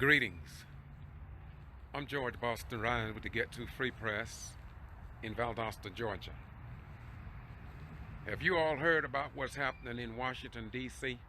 Greetings. I'm George Boston Ryan with the Get To Free Press in Valdosta, Georgia. Have you all heard about what's happening in Washington, D.C.?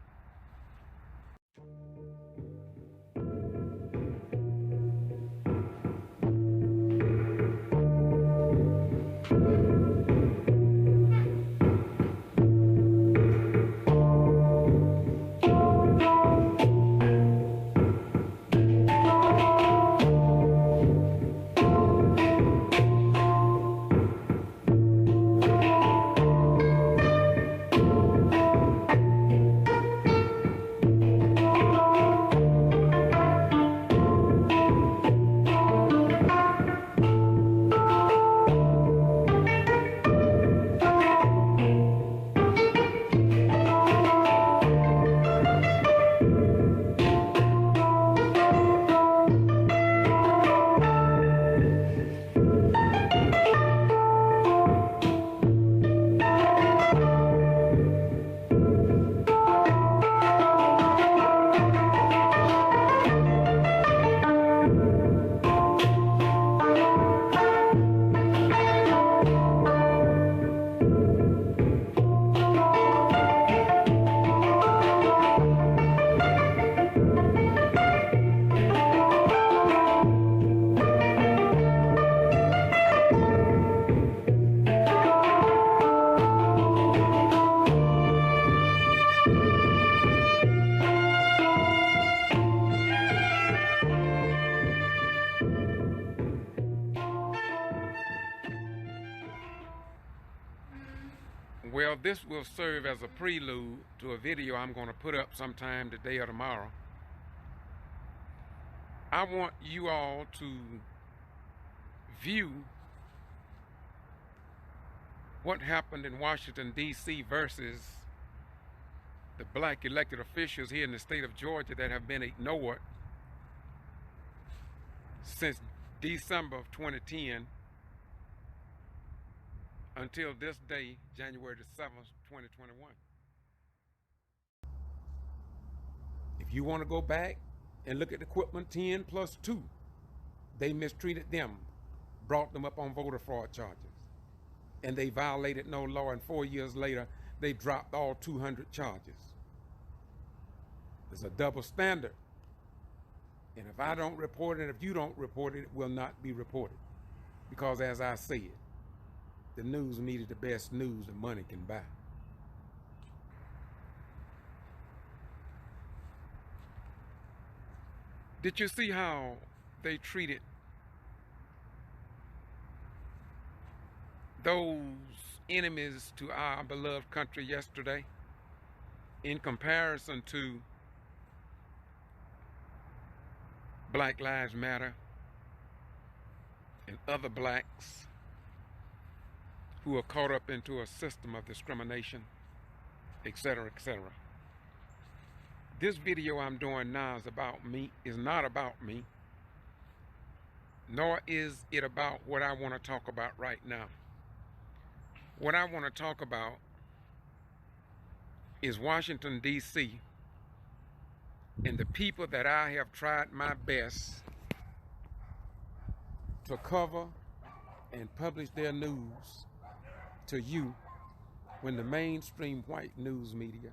Well, this will serve as a prelude to a video I'm going to put up sometime today or tomorrow. I want you all to view what happened in Washington, D.C. versus the black elected officials here in the state of Georgia that have been ignored since December of 2010 until this day, January the 7th, 2021. If you want to go back and look at equipment 10 plus 2, they mistreated them, brought them up on voter fraud charges, and they violated no law, and 4 years later, they dropped all 200 charges. There's a double standard. And if I don't report it, if you don't report it, it will not be reported. Because as I said, the news media is the best news that money can buy. Did you see how they treated those enemies to our beloved country yesterday in comparison to Black Lives Matter and other blacks who are caught up into a system of discrimination, etc., etc. This video I'm doing now is not about me, nor is it about what I want to talk about right now. What I want to talk about is Washington, D.C., and the people that I have tried my best to cover and publish their news to you when the mainstream white news media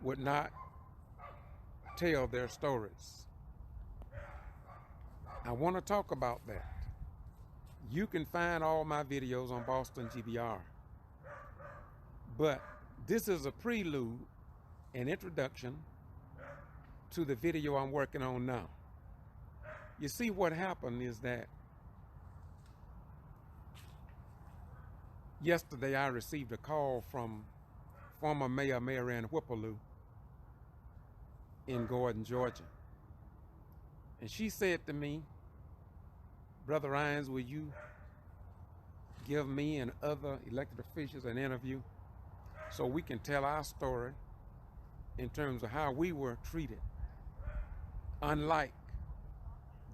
would not tell their stories. I want to talk about that. You can find all my videos on Boston G.B.R. But this is a prelude, an introduction to the video I'm working on now. You see, what happened is that yesterday I received a call from former Mayor Mary Ann Whipperlew in Gordon, Georgia. And she said to me, "Brother Ryans, will you give me and other elected officials an interview so we can tell our story in terms of how we were treated, unlike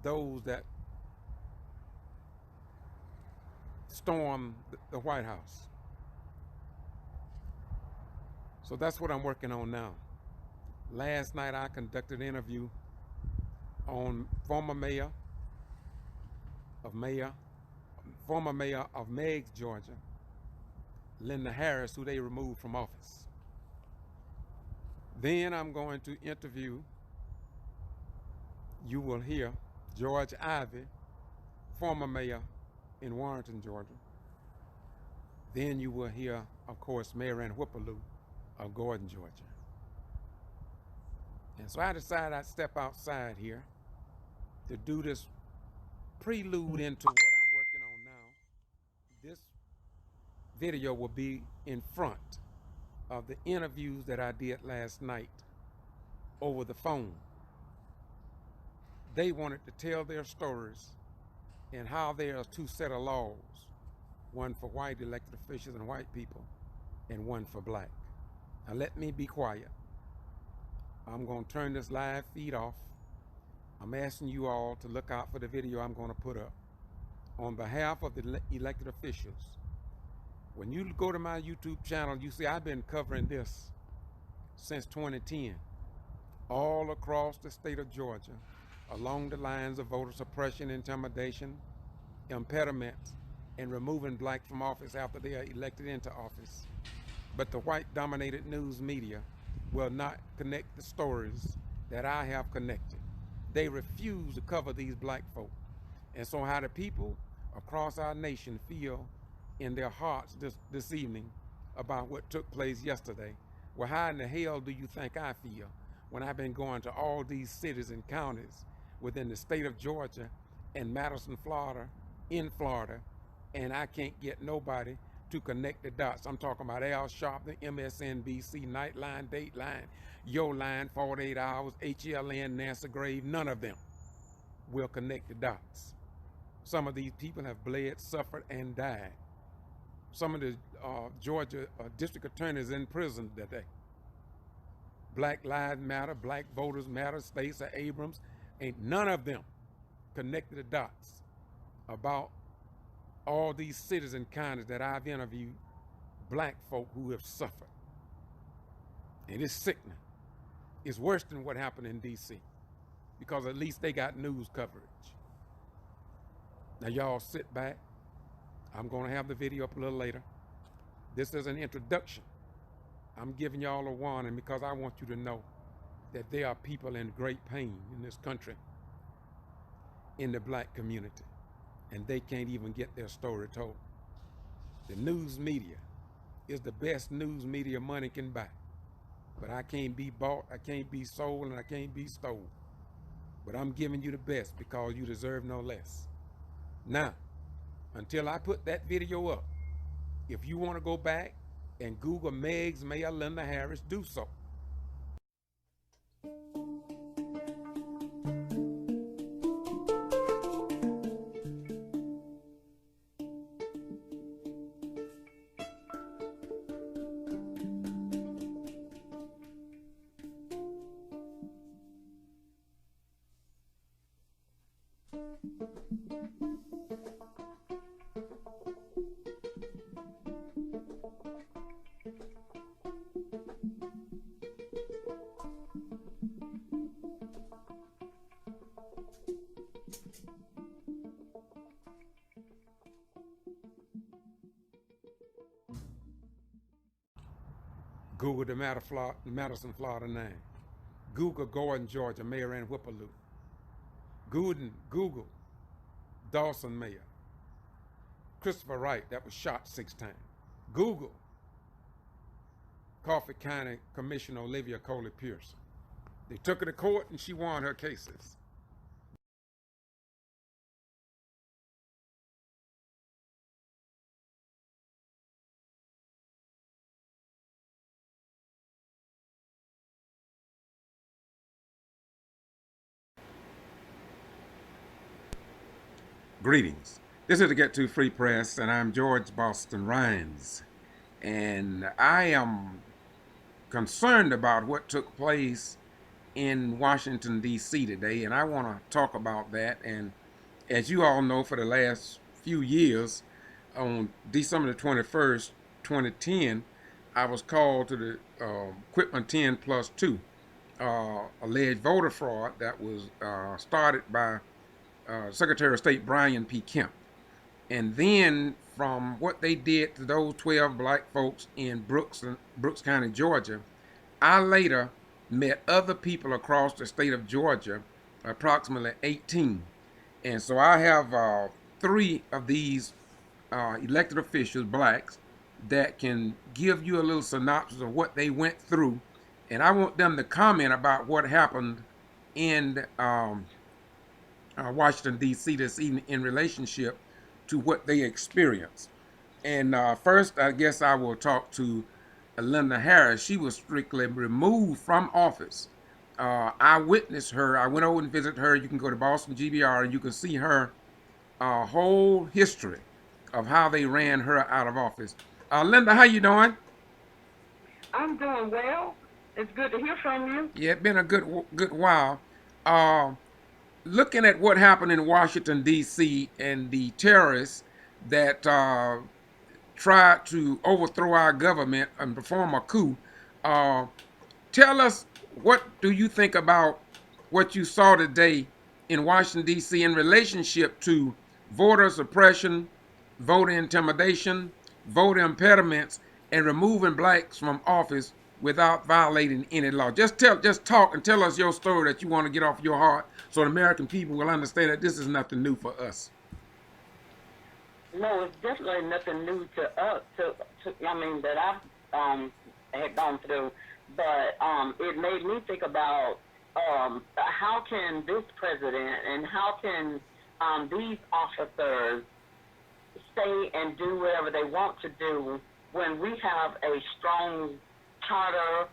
those that stormed the White House?" So that's what I'm working on now. Last night I conducted an interview on of Mayor, former mayor of Meigs, Georgia, Linda Harris, who they removed from office. Then I'm going to interview, you will hear, George Ivey, former mayor in Warrenton, Georgia. Then you will hear, of course, Mayor Ann Whipperloo of Gordon, Georgia. And so I decided I'd step outside here to do this prelude into what I'm working on now. This video will be in front of the interviews that I did last night over the phone. They wanted to tell their stories and how there are two set of laws, one for white elected officials and white people, and one for black. Now let me be quiet. I'm going to turn this live feed off. I'm asking you all to look out for the video I'm going to put up. On behalf of the elected officials, when you go to my YouTube channel, you see I've been covering this since 2010, all across the state of Georgia, along the lines of voter suppression, intimidation, impediments, and removing blacks from office after they are elected into office. But the white-dominated news media will not connect the stories that I have connected. They refuse to cover these black folk. And so how the people across our nation feel in their hearts this evening about what took place yesterday, well, how in the hell do you think I feel when I've been going to all these cities and counties within the state of Georgia and Madison, Florida, in Florida, and I can't get nobody to connect the dots? I'm talking about Al Sharpton, MSNBC, Nightline, Dateline, Yo Line, 48 Hours, HLN, Nancy Grave. None of them will connect the dots. Some of these people have bled, suffered, and died. Some of the Georgia district attorneys in prison today. Black Lives Matter, Black Voters Matter, Stacey Abrams, ain't none of them connected the dots about all these cities and counties that I've interviewed, black folk who have suffered. And it's sickening. It's worse than what happened in D.C. because at least they got news coverage. Now y'all sit back. I'm going to have the video up a little later. This is an introduction. I'm giving y'all a warning because I want you to know that there are people in great pain in this country, in the black community, and they can't even get their story told. The news media is the best news media money can buy. But I can't be bought, I can't be sold, and I can't be stole. But I'm giving you the best because you deserve no less. Now, until I put that video up, if you want to go back and Google Meigs Mayor Linda Harris, do so. Google the Madison, Florida 9. Google Gordon, Georgia, Mayor Ann Whipperloo. Google Dawson Mayor. Christopher Wright, that was shot 6 times. Google Coffee County Commissioner Olivia Coley Pearson. They took her to court and she won her cases. Greetings. This is the Get To Free Press, and I'm George Boston Rhines. And I am concerned about what took place in Washington, D.C. today, and I want to talk about that. And as you all know, for the last few years, on December the 21st, 2010, I was called to the Equipment 10+2 alleged voter fraud that was started by Secretary of State Brian P. Kemp. And then from what they did to those 12 black folks in Brooks County, Georgia, I later met other people across the state of Georgia, approximately 18. And so I have three of these elected officials, blacks, that can give you a little synopsis of what they went through. And I want them to comment about what happened in Washington, D.C. this evening in relationship to what they experienced. And first, I guess I will talk to Linda Harris. She was strictly removed from office. I witnessed her. I went over and visited her. You can go to Boston G.B.R. and you can see her whole history of how they ran her out of office. Linda, how you doing? I'm doing well. It's good to hear from you. Yeah, it's been a good while. Uh, Looking at what happened in Washington D.C. and the terrorists that tried to overthrow our government and perform a coup, uh, tell us, what do you think about what you saw today in Washington D.C. in relationship to voter suppression, voter intimidation, voter impediments, and removing blacks from office without violating any law? Just talk and tell us your story that you want to get off your heart, so the American people will understand that this is nothing new for us. No, it's definitely nothing new to us. I mean, that I've had gone through, but it made me think about how can this president and how can these officers stay and do whatever they want to do when we have a strong charter,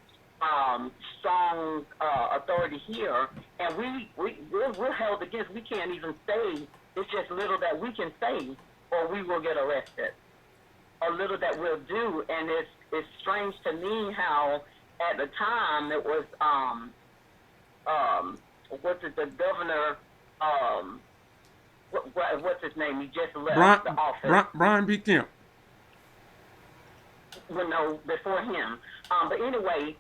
strong authority here, and we're held against. We can't even say. It's just little that we can say, or we will get arrested. Or little that we'll do, and it's strange to me how at the time it was what's it, the governor, um what's his name? He just left the office. Brian P. Kemp. Well, no, before him. But anyway,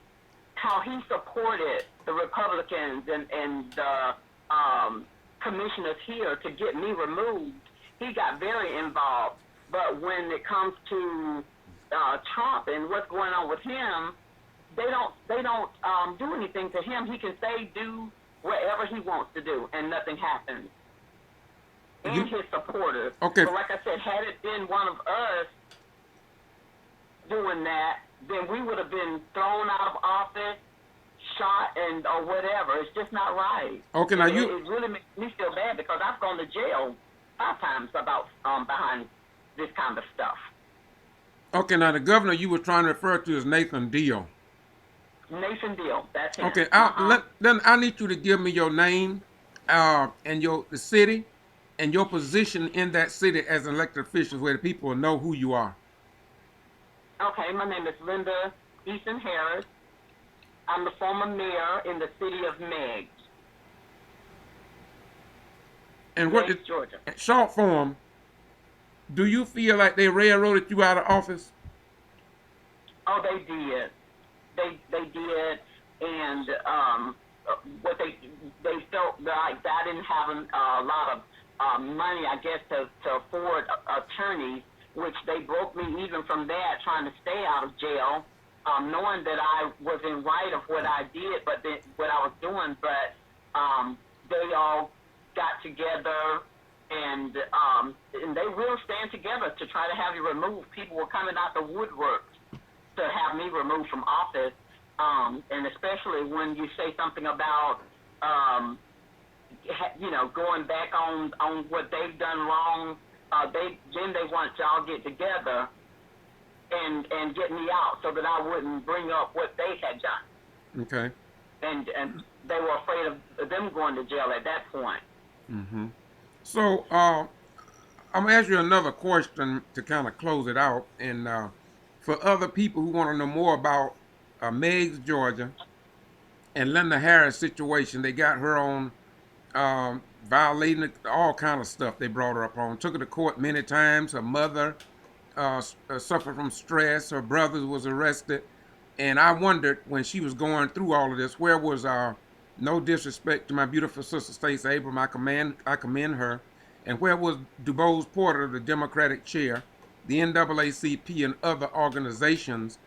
how he supported the Republicans and the commissioners here to get me removed. He got very involved. But when it comes to Trump and what's going on with him, they don't do anything to him. He can say do whatever he wants to do, and nothing happens. And his supporters. Okay. So like I said, had it been one of us doing that, then we would have been thrown out of office, shot, and or whatever. It's just not right. Okay, now it really makes me feel bad because I've gone to jail 5 times about behind this kind of stuff. Okay, now the governor you were trying to refer to is Nathan Deal. Nathan Deal, that's him. Okay, then I need you to give me your name, and the city, and your position in that city as an elected official, where the people will know who you are. Okay, my name is Linda Easton Harris. I'm the former mayor in the city of Meigs. And what Meigs, Georgia. Short form, do you feel like they railroaded you out of office? Oh, they did. They did, and what they felt like I didn't have a lot of money, I guess, to afford attorneys, which they broke me even from that, trying to stay out of jail, knowing that I was in right of what I did, but what I was doing. But they all got together, and they will stand together to try to have you removed. People were coming out the woodwork to have me removed from office, and especially when you say something about, going back on what they've done wrong. They want y'all get together and get me out so that I wouldn't bring up what they had done. Okay. And they were afraid of them going to jail at that point. Mm-hmm. So I'm gonna ask you another question to kind of close it out, and for other people who want to know more about Meigs, Georgia, and Linda Harris' situation, they got her on violating all kind of stuff. They brought her up on. Took her to court many times. Her mother suffered from stress. Her brother was arrested. And I wondered when she was going through all of this, where was no disrespect to my beautiful sister Stacey Abrams, I commend her, and where was DuBose Porter, the Democratic chair, the NAACP, and other organizations?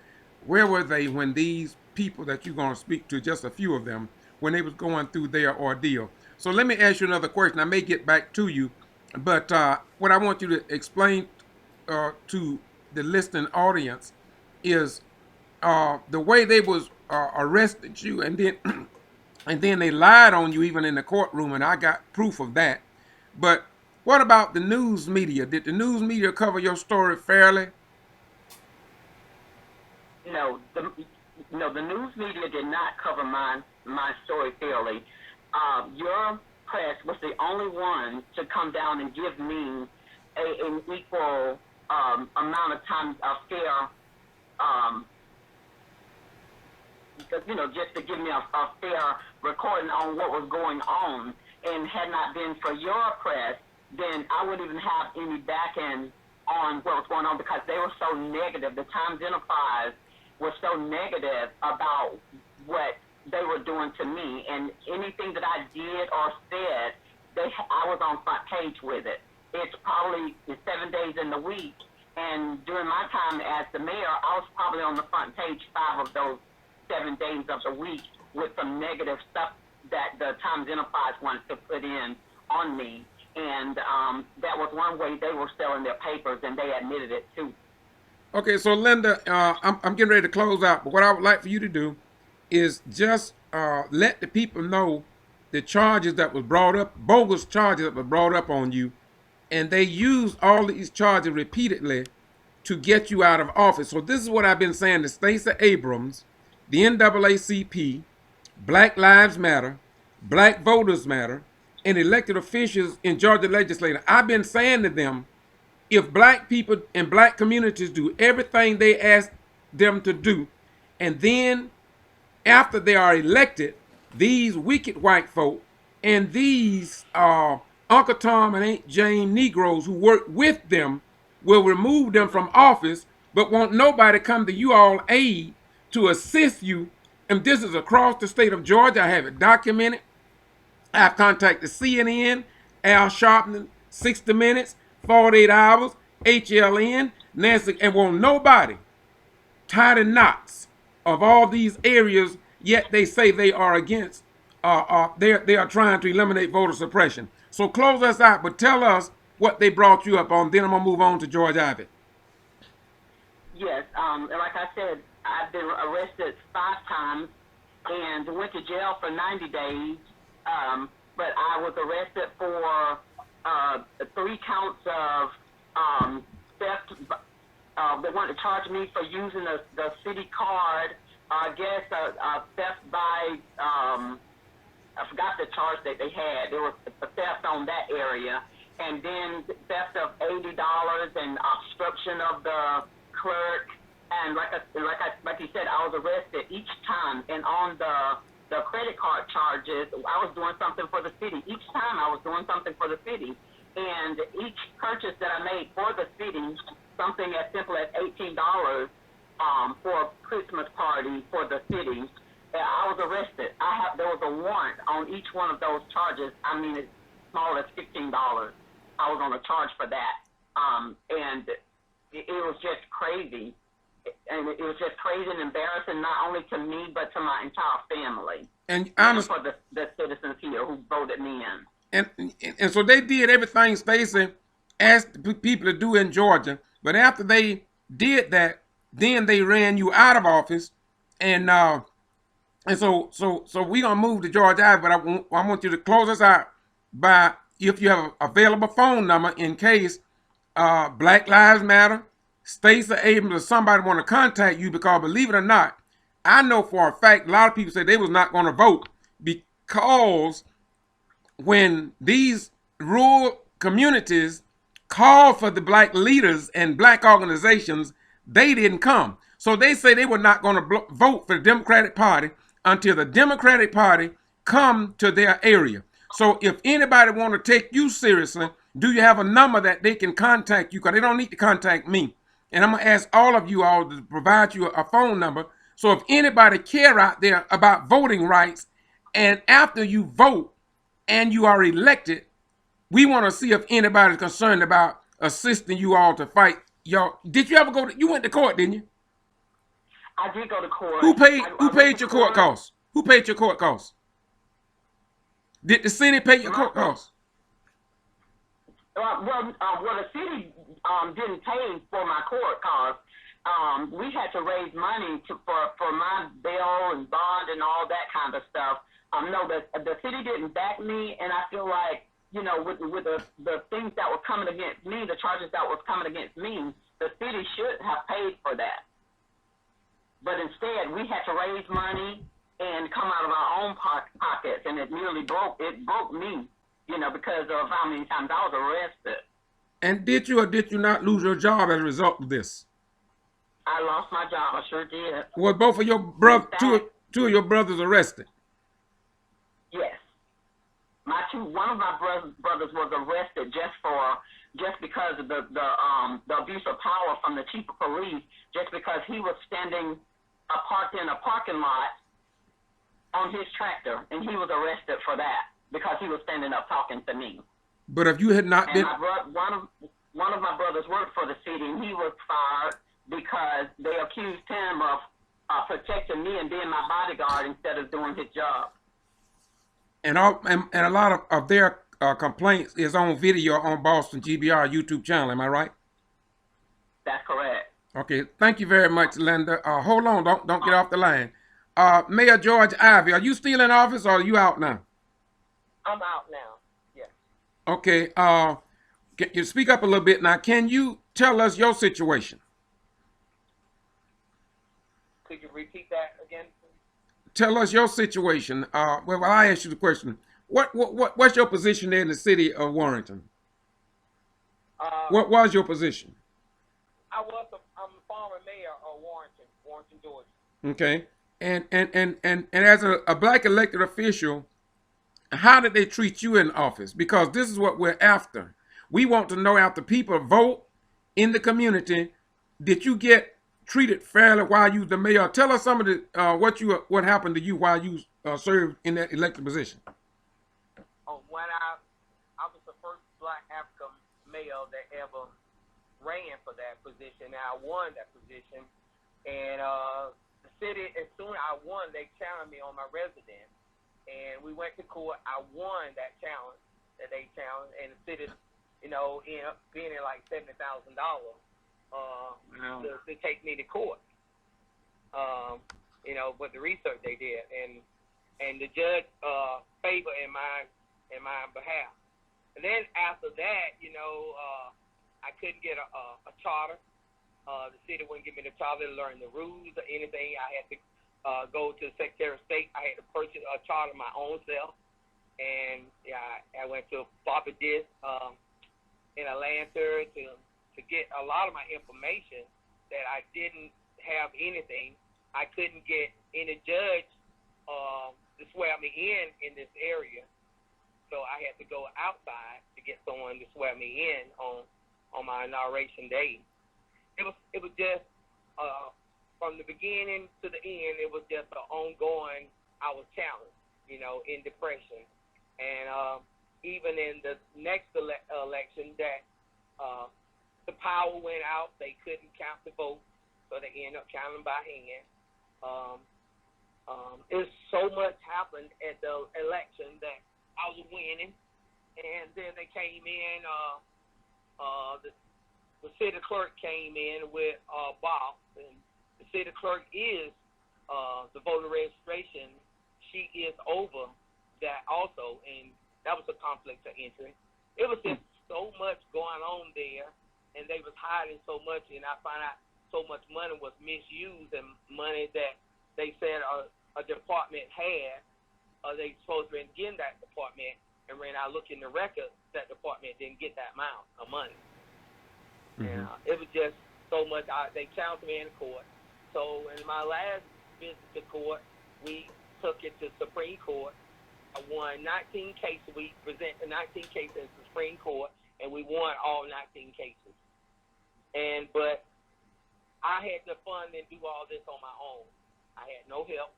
Where were they when these people that you're going to speak to, just a few of them, when they was going through their ordeal? So let me ask you another question. I may get back to you, but what I want you to explain to the listening audience is the way they was arrested you, and then and then they lied on you even in the courtroom, and I got proof of that. But what about the news media? Did the news media cover your story fairly? No, the news media did not cover my story fairly. Your press was the only one to come down and give me an equal amount of time, a fair, just to give me a fair recording on what was going on. And had not been for your press, then I wouldn't even have any backing on what was going on, because they were so negative. The Times Enterprise was so negative about what they were doing to me, and anything that I did or said, I was on front page with it. It's probably 7 days in the week, and during my time as the mayor, I was probably on the front page 5 of those 7 days of the week with some negative stuff that the Times Enterprise wanted to put in on me. And that was one way they were selling their papers, and they admitted it too. Okay, so Linda, I'm getting ready to close out, but what I would like for you to do is just let the people know the charges that was brought up, bogus charges that were brought up on you, and they used all these charges repeatedly to get you out of office. So this is what I've been saying to Stacey Abrams, the NAACP, Black Lives Matter, Black Voters Matter, and elected officials in Georgia legislature. I've been saying to them, if black people and black communities do everything they ask them to do, and then after they are elected, these wicked white folk and these Uncle Tom and Aunt Jane Negroes who work with them will remove them from office, but won't nobody come to you all aid to assist you. And this is across the state of Georgia. I have it documented. I've contacted CNN, Al Sharpton, 60 Minutes, 48 Hours, HLN, Nancy, and won't nobody tie the knots of all these areas, yet they say they are against, they are trying to eliminate voter suppression. So close us out, but tell us what they brought you up on, then I'm going to move on to George Ivey. Yes, like I said, I've been arrested 5 times and went to jail for 90 days, but I was arrested for 3 counts of theft. They wanted to charge me for using the city card. I guess theft by, I forgot the charge that they had. There was a theft on that area. And then theft of $80 and obstruction of the clerk. And like you said, I was arrested each time. And on the credit card charges, I was doing something for the city. Each time I was doing something for the city. And each purchase that I made for the city, something as simple as $18 for a Christmas party for the city, I was arrested. There was a warrant on each one of those charges. I mean, as small as $15. I was on a charge for that. And it was just crazy. And it was just crazy and embarrassing, not only to me, but to my entire family. And for the citizens here who voted me in. And so they did everything Stacey asked people to do in Georgia. But after they did that, then they ran you out of office. And so we're going to move to George Ivey, but I want you to close us out by, if you have an available phone number in case Black Lives Matter, Stacey Abrams, or somebody want to contact you, because believe it or not, I know for a fact a lot of people say they was not going to vote because when these rural communities called for the black leaders and black organizations, they didn't come. So they say they were not going to vote for the Democratic Party until the Democratic Party come to their area. So if anybody want to take you seriously, do you have a number that they can contact you? Because they don't need to contact me. And I'm going to ask all of you all to provide you a phone number So if anybody care out there about voting rights, and after you vote and you are elected, we want to see if anybody's concerned about assisting you all to fight. Y'all, did you ever go you went to court, didn't you? I did go to court. Who I went to paid your court court. costs? Who paid your court costs? Did the city pay your court costs? Well, the city didn't pay for my court costs. We had to raise money for my bail and bond and all that kind of stuff. No, the city didn't back me, and I feel like, you know, with the things that were coming against me, the charges that was coming against me, the city should have paid for that. But instead, we had to raise money and come out of our own pockets, and it nearly broke me, you know, because of how many times I was arrested. And did you or did you not lose your job as a result of this? I lost my job. I sure did. Was both of your two of your brothers arrested? Yes. One of my brothers was arrested just because of the abuse of power from the chief of police, just because he was standing parked in a parking lot on his tractor, and he was arrested for that because he was standing up talking to me. But if you had not been, one of my brothers worked for the city, and he was fired because they accused him of protecting me and being my bodyguard instead of doing his job. And a lot of their complaints is on video on Boston G.B.R. YouTube channel. Am I right? That's correct. Okay. Thank you very much, Linda. Hold on. Don't get off the line. Mayor George Ivey, are you still in office or are you out now? I'm out now. Yes. Okay. Can you speak up a little bit now? Can you tell us your situation? Could you repeat that again, please? Tell us your situation. Well, I asked you the question. What's your position there in the city of Warrington? What was your position? I'm the former mayor of Warrington, Georgia. Okay. And as a black elected official, how did they treat you in office? Because this is what we're after. We want to know, after people vote in the community, did you get treated fairly while you was the mayor? Tell us some of the what happened to you while you served in that elected position. When I was the first black African mayor that ever ran for that position, and I won that position. And the city, as soon as I won, they challenged me on my residence, and we went to court. I won that challenge that they challenged, and the city, you know, ended up being like $70,000 to take me to court. You know, with the research they did, and the judge favored in my behalf. And then after that, you know, I couldn't get a charter. The city wouldn't give me the charter to learn the rules or anything. I had to go to the Secretary of State. I had to purchase a charter my own self. And yeah, I went to Bobby Disc in Atlanta to get a lot of my information that I didn't have anything. I couldn't get any judge to swear me in this area. So I had to go outside to get someone to swear me in on my inauguration day. It was just from the beginning to the end. It was just an ongoing. I was challenged, you know, in depression, and even in the next election, that the power went out. They couldn't count the votes, so they ended up counting by hand. There's so much happened at the election that I was winning, and then they came in. The city clerk came in with Bob, and the city clerk is the voter registration. She is over that also, and that was a conflict of interest. It was just so much going on there, and they was hiding so much, and I found out so much money was misused, and money that they said a department had, they supposed to be getting that department, and when I look in the records, that department didn't get that amount of money. And it was just so much. They challenged me in court. So in my last visit to court, we took it to Supreme Court. I won 19 cases. We presented 19 cases in the Supreme Court, and we won all 19 cases. But I had to fund and do all this on my own. I had no help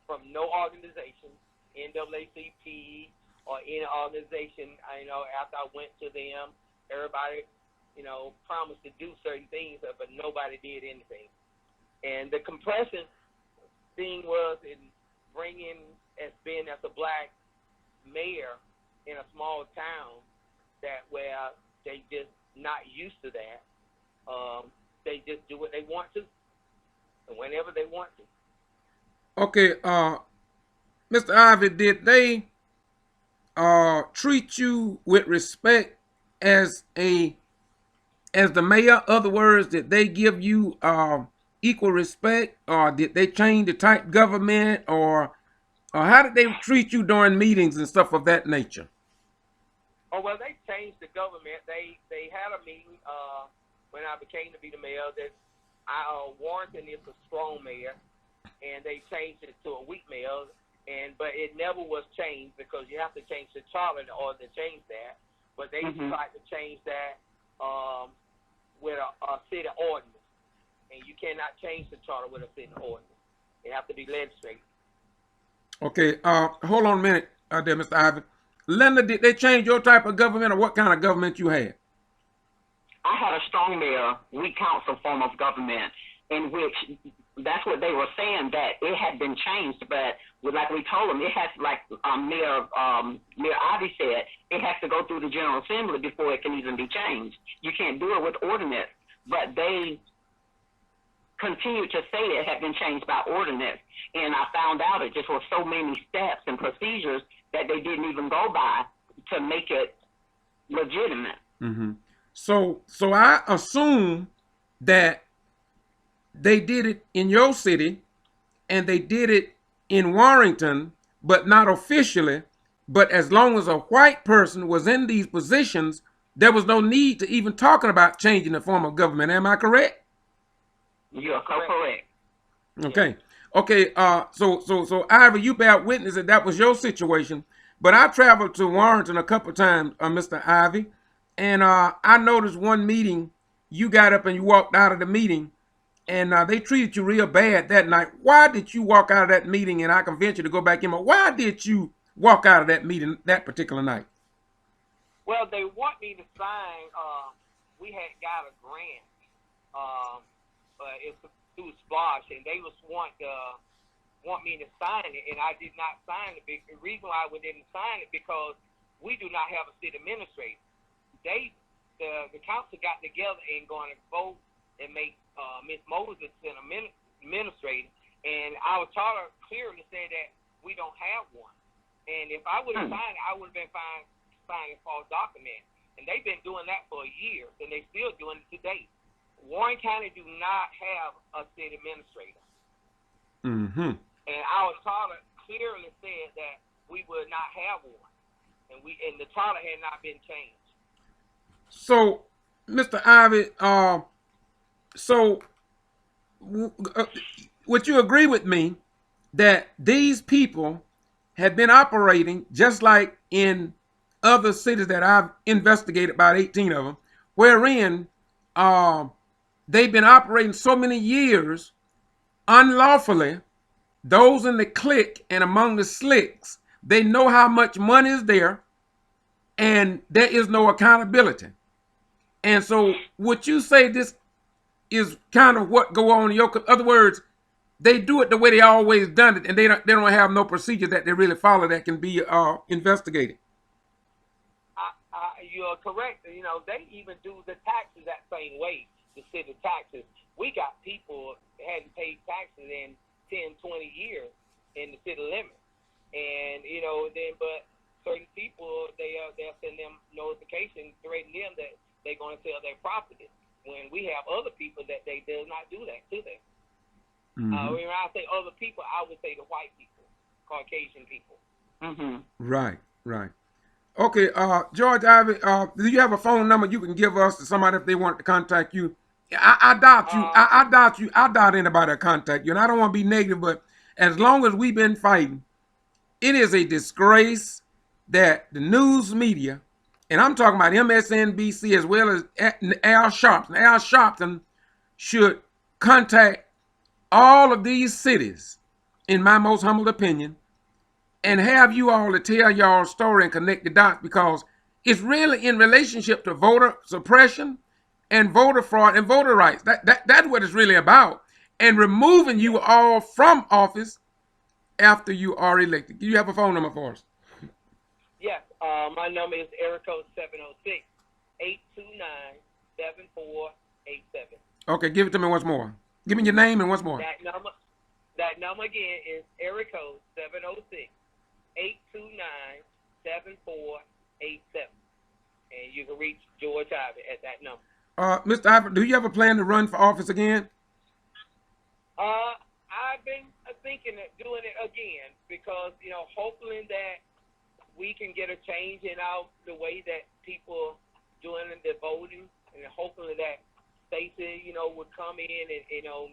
from no organization, NAACP or any organization. After I went to them, everybody, promised to do certain things, but nobody did anything. And the compression thing was in bringing as a black mayor in a small town where they just not used to that. They just do what they want to, and whenever they want to. Okay, Mr. Ivy, did they treat you with respect as the mayor? Other words, did they give you equal respect, or did they change the type government, or how did they treat you during meetings and stuff of that nature? Oh, well, they changed the government. They had a meeting when I became to be the mayor that Warrington is a strong mayor, and they changed it to a weak mayor. But it never was changed because you have to change the charter in order to change that. But they tried to change that with a city ordinance, and you cannot change the charter with a city ordinance. It have to be legislated. Okay, hold on a minute there, Mr. Ivy. Linda, did they change your type of government, or what kind of government you had? I had a strong mayor, weak council form of government, in which that's what they were saying, that it had been changed, but like we told them, it has, like Mayor Ivy said, it has to go through the General Assembly before it can even be changed. You can't do it with ordinance, but they continued to say it had been changed by ordinance, and I found out it just was so many steps and procedures that they didn't even go by to make it legitimate. Mm-hmm. So I assume that they did it in your city and they did it in Warrington, but not officially. But as long as a white person was in these positions, there was no need to even talking about changing the form of government. Am I correct? You are correct. Okay. Okay. So Ivy, you bear witness that was your situation. But I traveled to Warrington a couple of times, Mr. Ivy, and I noticed one meeting you got up and you walked out of the meeting, and they treated you real bad that night. Why did you walk out of that meeting? And I can venture to go back in, but why did you walk out of that meeting that particular night? Well, they want me to sign. We had got a grant. It's through Splash, and they want me to sign it, and I did not sign it. The reason why I didn't sign it because we do not have a city administrator. The council got together and going to vote and make Miss Moses an administrator, and our charter clearly said that we don't have one. And if I would have signed it, I would have been fine signing false documents. And they've been doing that for years, and they're still doing it today. Warren County do not have a city administrator. Mm-hmm. And our charter clearly said that we would not have one, and the charter had not been changed. So, Mr. Ivy, would you agree with me that these people have been operating just like in other cities that I've investigated, about 18 of them, wherein they've been operating so many years unlawfully? Those in the clique and among the slicks, they know how much money is there, and there is no accountability. And so would you say this is kind of what go on in your, in other words, they do it the way they always done it, and they don't have no procedure that they really follow that can be investigated? You are correct. They even do the taxes that same way, the city taxes. We got people that hadn't paid taxes in 10, 20 years in the city limit. And, but certain people, they'll send them notifications threatening them that they're going to sell their property, when we have other people that they does not do that to them. Mm-hmm. When I say other people, I would say the white people, Caucasian people. Mm-hmm. Right. Okay, George Ivy, do you have a phone number you can give us to somebody if they want to contact you? I doubt you. I doubt anybody will contact you, and I don't want to be negative, but as long as we've been fighting, it is a disgrace that the news media, and I'm talking about MSNBC as well as Al Sharpton. Al Sharpton should contact all of these cities, in my most humble opinion, and have you all to tell y'all story and connect the dots, because it's really in relationship to voter suppression and voter fraud and voter rights. That's what it's really about. And removing you all from office after you are elected. Do you have a phone number for us? Yes, my number is area code 706-829-7487. Okay, give it to me once more. Give me your name and once more. That number again is area code 706-829-7487. And you can reach George Ivy at that number. Mr. Ivy, do you have a plan to run for office again? I've been thinking of doing it again because, hopefully that we can get a change in the way that people doing the voting, and hopefully that Stacey, would come in and,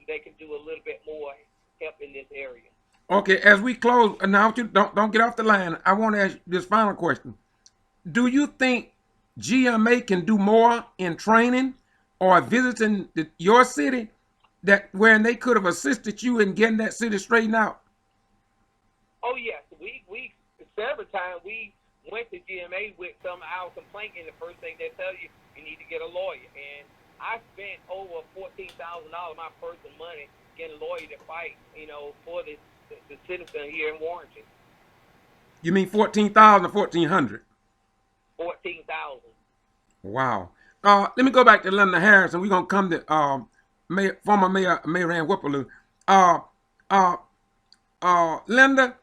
they can do a little bit more help in this area. Okay, as we close, now don't get off the line. I want to ask this final question. Do you think GMA can do more in training or visiting your city where they could have assisted you in getting that city straightened out? Oh yes, we several times we went to GMA with some of our complaint, and the first thing they tell you need to get a lawyer. And I spent over $14,000 of my personal money getting a lawyer to fight, for the citizen here in Warrington. You mean 14,000 or 1,400? 14,000. Wow. Let me go back to Linda Harris, and we're gonna come to former Mayor Ann Whipperloo. Linda,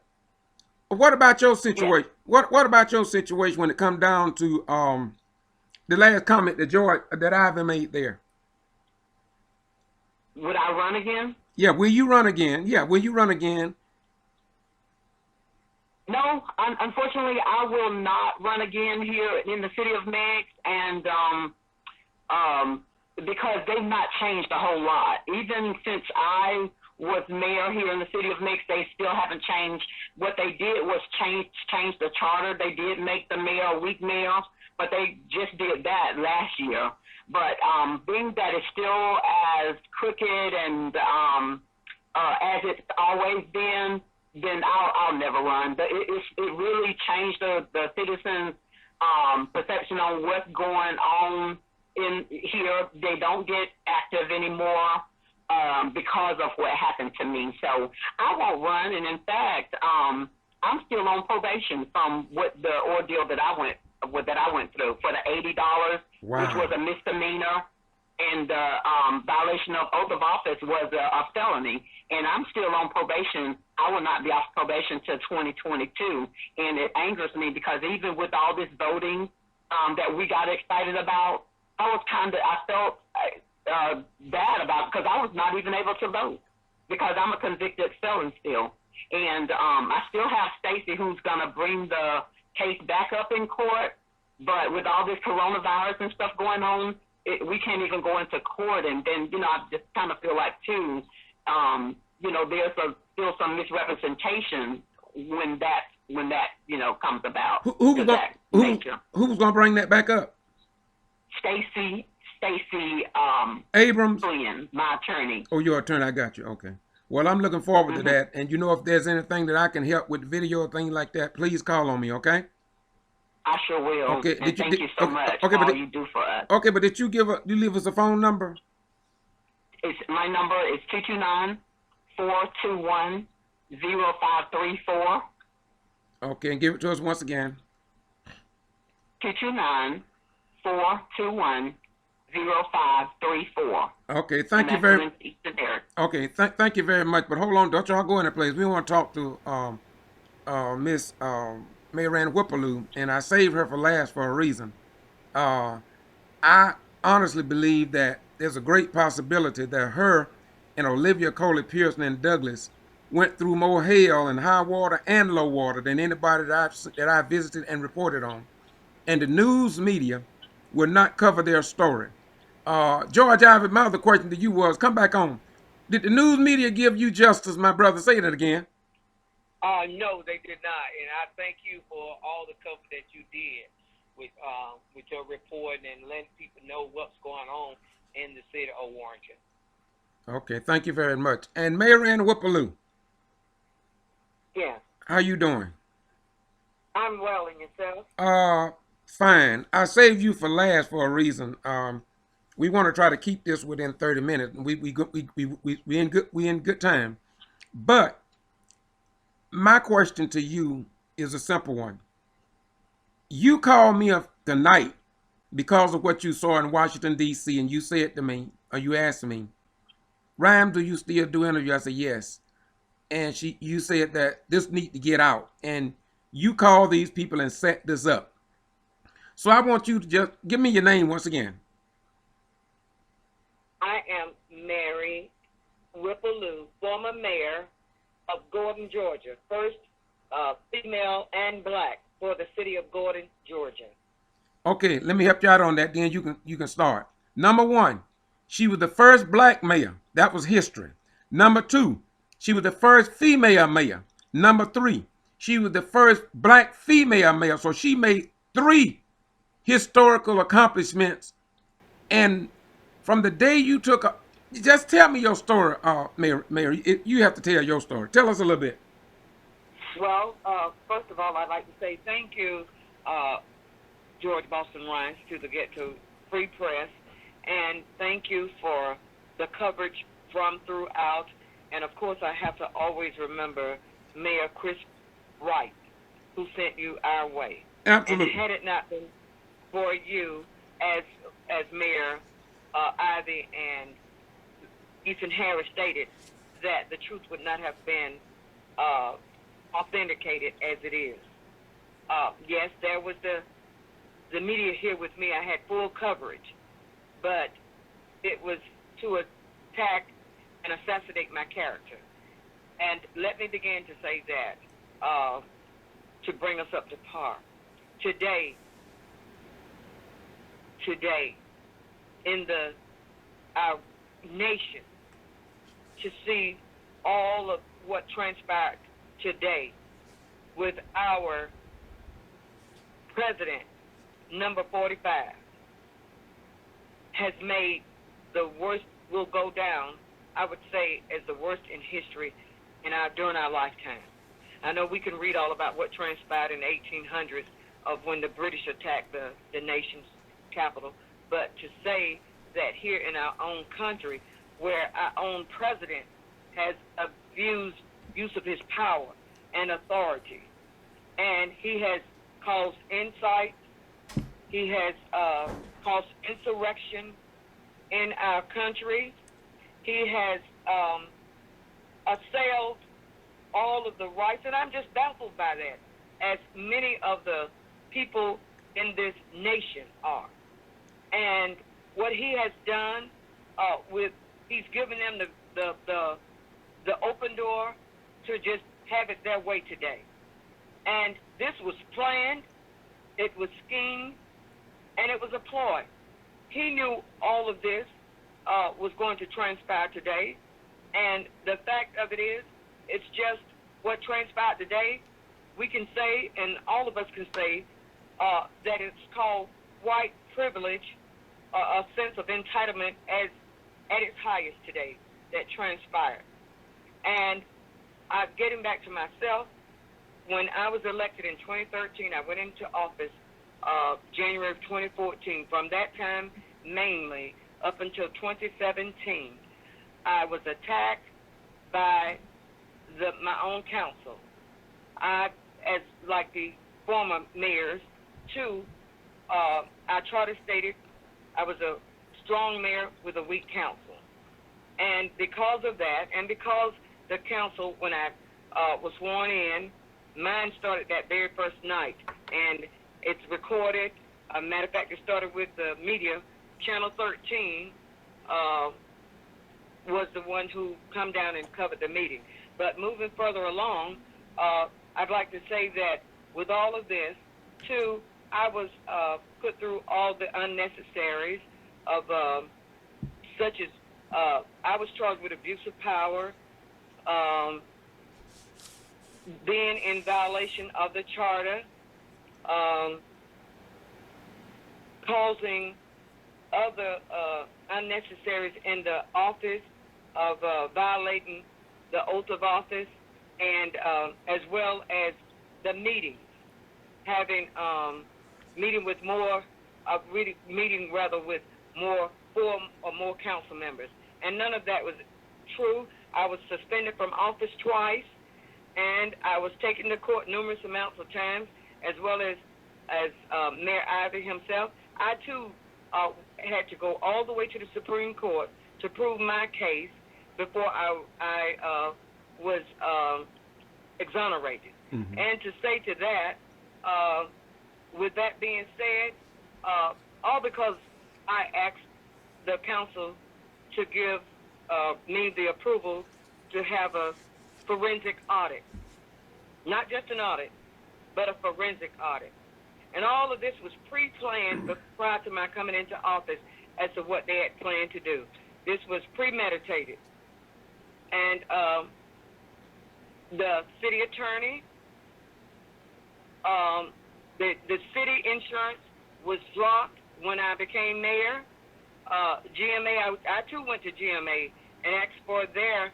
what about your situation? Yeah. What about your situation when it comes down to the last comment that Ivy made there? Would I run again? Yeah, will you run again? Yeah, will you run again? No, unfortunately, I will not run again here in the city of Meigs, and because they've not changed a whole lot. Even since I was mayor here in the city of Meigs, they still haven't changed. What they did was change the charter. They did make the mayor a weak mayor, but they just did that last year. But being that it's still as crooked and as it's always been, then I'll never run. But it really changed the citizens' perception on what's going on in here. They don't get active anymore because of what happened to me. So I won't run. And in fact, I'm still on probation from what the ordeal that I went through for the $80, wow, which was a misdemeanor, and the violation of oath of office was a felony. And I'm still on probation. I will not be off probation till 2022. And it angers me because even with all this voting that we got excited about, I felt bad about it because I was not even able to vote because I'm a convicted felon still. And I still have Stacey who's going to bring the case back up in court. But with all this coronavirus and stuff going on, we can't even go into court. And then, I just kind of feel like, too, there's still some misrepresentation when that comes about. Who's going to bring that back up? Stacey Abrams? My attorney. Oh, your attorney. I got you. Okay. Well, I'm looking forward to that. And if there's anything that I can help with video or things like that, please call on me, okay? I sure will. Okay. And thank you so much for all you do for us. Okay, but did you leave us a phone number? My number is 229-421-0534. Okay, and give it to us once again. 229-421-0534. Okay, thank you very much. Okay, thank you very much. But hold on, don't y'all go in that place. We want to talk to Miss Mayor Ann Whipperloo, and I saved her for last for a reason. I honestly believe that there's a great possibility that her and Olivia Coley Pearson and Douglas went through more hell and high water and low water than anybody that I visited and reported on. And the news media will not cover their story. George Ivy, my other question to you was, come back on. Did the news media give you justice, my brother? Say that again. No, they did not. And I thank you for all the cover that you did with your reporting and letting people know what's going on in the city of Warrington. Okay, thank you very much. And Mayor Ann Whippaloo, Yeah. how you doing? I'm well, and yourself? Uh, fine. I saved you for last for a reason. We want to try to keep this within 30 minutes. We in good time. But my question to you is a simple one. You called me up tonight because of what you saw in Washington D.C. and you said to me, or you asked me, Rhyme, do you still do interviews? I said yes. And you said that this need to get out, and you called these people and set this up. So I want you to just give me your name once again. I am Mary Whippaloo, former mayor of Gordon, Georgia. First female and black for the city of Gordon, Georgia. Okay, let me help you out on that. Then you can start. Number one, she was the first black mayor. That was history. Number two, she was the first female mayor. Number three, she was the first black female mayor. So she made three historical accomplishments. And from the day you took, just tell me your story, Mary. You have to tell your story. Tell us a little bit. Well, first of all, I'd like to say thank you, George Boston Rhines, to Free Press, and thank you for the coverage from throughout. And of course, I have to always remember Mayor Chris Wright, who sent you our way. Absolutely. And had it not been for you as Mayor Ivy and Ethan Harris stated, that the truth would not have been authenticated as it is. Yes, there was the media here with me. I had full coverage, but it was to attack and assassinate my character. And let me begin to say that to bring us up to par. Today, in our nation, to see all of what transpired today with our president, number 45, has made the worst, will go down, I would say, as the worst in history during our lifetime. I know we can read all about what transpired in the 1800s of when the British attacked the nation's capital, but to say that here in our own country, where our own president has abused use of his power and authority, and he has caused incite, he has caused insurrection in our country, he has assailed all of the rights, and I'm just baffled by that, as many of the people in this nation are. And what he has done he's given them the open door to just have it their way today. And this was planned, it was schemed, and it was a ploy. He knew all of this was going to transpire today, and the fact of it is, it's just what transpired today. We can say, and all of us can say, that it's called white privilege, a sense of entitlement at its highest today that transpired. And getting back to myself, when I was elected in 2013, I went into office January of 2014. From that time, mainly up until 2017, I was attacked by my own council. As like the former mayors, too, our charter stated I was a strong mayor with a weak council. And because of that, and because the council, when I was sworn in, mine started that very first night. And it's recorded. Matter of fact, it started with the media. Channel 13 was the one who come down and covered the meeting. But moving further along, I'd like to say that with all of this, too, I was put through all the unnecessaries of such as I was charged with abuse of power, being in violation of the charter, causing other unnecessaries in the office of violating the oath of office, and as well as the meetings, having meeting with more, meeting rather with more 4 or more council members, and none of that was true. I was suspended from office twice, and I was taken to court numerous amounts of times, as well as Mayor Ivey himself. I too had to go all the way to the Supreme Court to prove my case before I was exonerated. Mm-hmm. And to say to that, with that being said, all because I asked the council to give me the approval to have a forensic audit. Not just an audit, but a forensic audit. And all of this was pre-planned prior to my coming into office as to what they had planned to do. This was premeditated. And the city attorney, the city insurance was dropped when I became mayor. GMA, I too went to GMA and asked for their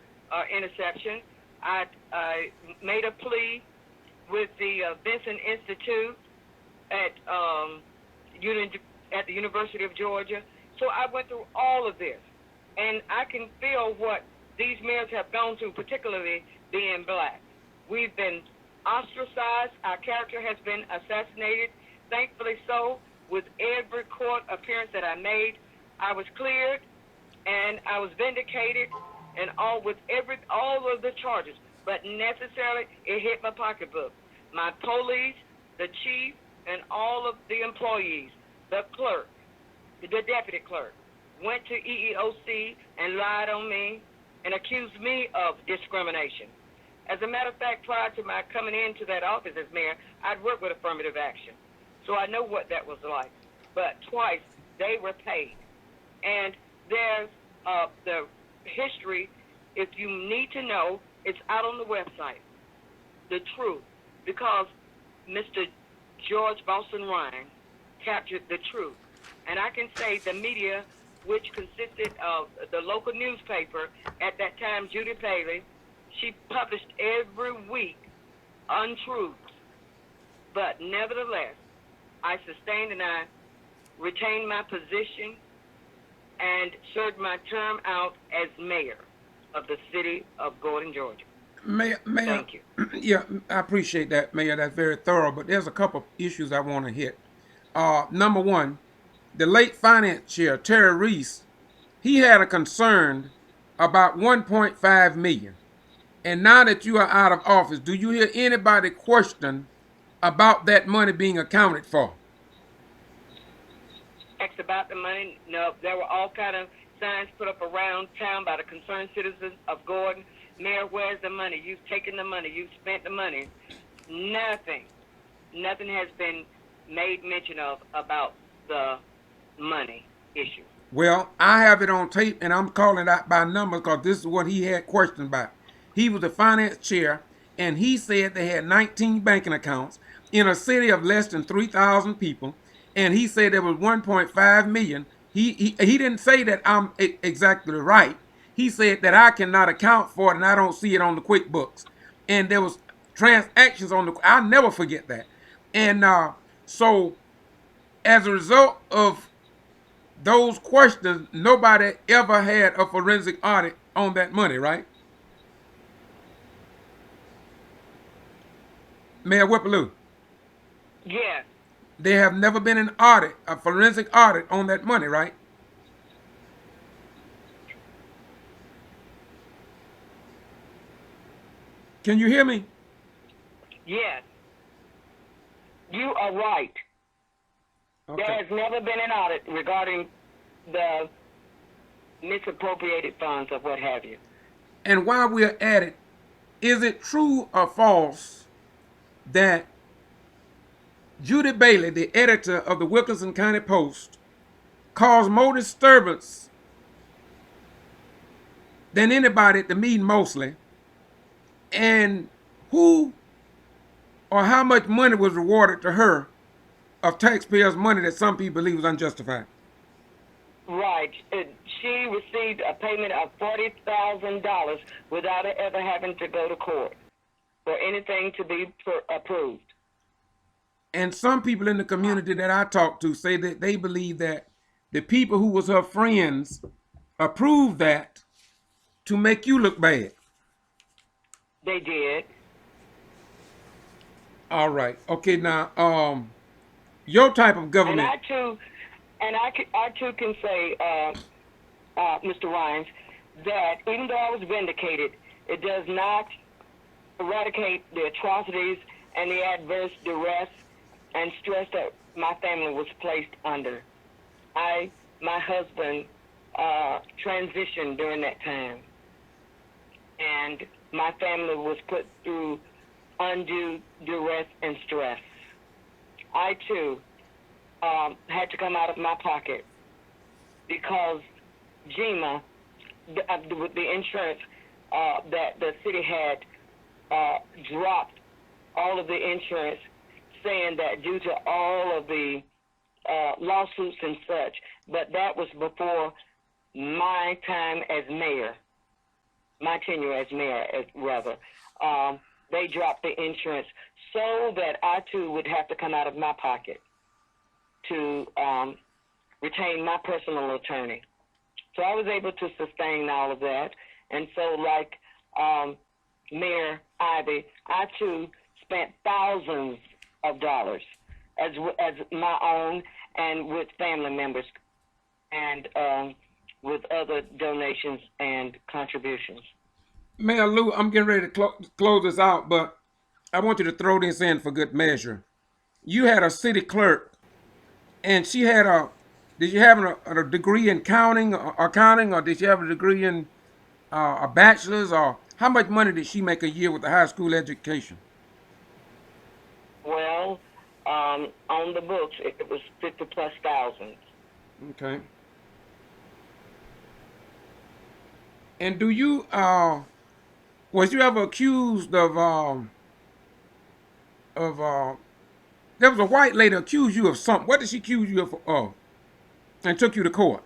interception. I made a plea with the Vincent Institute at the University of Georgia. So I went through all of this, and I can feel what these mayors have gone through, particularly being black. We've been ostracized. Our character has been assassinated. Thankfully so. With every court appearance that I made, I was cleared, and I was vindicated, and all of the charges. But necessarily, it hit my pocketbook. My police, the chief, and all of the employees, the clerk, the deputy clerk, went to EEOC and lied on me and accused me of discrimination. As a matter of fact, prior to my coming into that office as mayor, I'd worked with affirmative action. So I know what that was like. But twice, they were paid. And there's the history, if you need to know, it's out on the website, the truth, because Mr. George Boston Ryan captured the truth. And I can say the media, which consisted of the local newspaper at that time, Judy Paley, she published every week untruths. But nevertheless, I sustained and I retained my position and served my term out as mayor of the city of Gordon, Georgia. Mayor, Thank you. Yeah, I appreciate that, Mayor. That's very thorough. But there's a couple issues I want to hit. Number one, the late finance chair, Terrorism, he had a concern about 1.5 million. And now that you are out of office, do you hear anybody question about that money being accounted for? Asked about the money. No, there were all kind of signs put up around town by the concerned citizens of Gordon. Mayor, where's the money? You've taken the money. You've spent the money. Nothing has been made mention of about the money issue. Well, I have it on tape, and I'm calling it out by numbers because this is what he had questions about. He was the finance chair, and he said they had 19 banking accounts in a city of less than 3,000 people, and he said there was 1.5 million. He didn't say that I'm exactly right. He said that I cannot account for it, and I don't see it on the QuickBooks. And there was transactions on the. I'll never forget that. And so, as a result of those questions, nobody ever had a forensic audit on that money, right? Mayor Whippaloo. Yes. There have never been an audit, a forensic audit on that money, right? Can you hear me? Yes. You are right. Okay. There has never been an audit regarding the misappropriated funds or what have you. And while we're at it, is it true or false that Judy Bailey, the editor of the Wilkinson County Post, caused more disturbance than anybody at the meeting mostly? And who or how much money was rewarded to her of taxpayers' money that some people believe was unjustified? Right. She received a payment of $40,000 without ever having to go to court for anything to be approved. And some people in the community that I talk to say that they believe that the people who was her friends approved that to make you look bad. They did. All right. Okay. Now, your type of And government. I too can say, Mr. Rhines, that even though I was vindicated, it does not eradicate the atrocities and the adverse duress and stress that my family was placed under. My husband, transitioned during that time, and my family was put through undue duress and stress. I too had to come out of my pocket because GMA, with the insurance that the city had, dropped all of the insurance, saying that due to all of the lawsuits and such, but that was before my time as mayor, my tenure as mayor, rather. They dropped the insurance so that I too would have to come out of my pocket to retain my personal attorney. So I was able to sustain all of that. And so, like Mayor Ivy, I too spent thousands of dollars as my own and with family members and with other donations and contributions. Mayor Lou, I'm getting ready to close this out, but I want you to throw this in for good measure. You had a city clerk, and she had a. Did you have a degree in accounting, or did you have a degree in a bachelor's, or how much money did she make a year with a high school education? Well, on the books, it was 50 plus thousand. Okay. And do you was you ever accused of there was a white lady accused you of something. What did she accuse you of? And took you to court?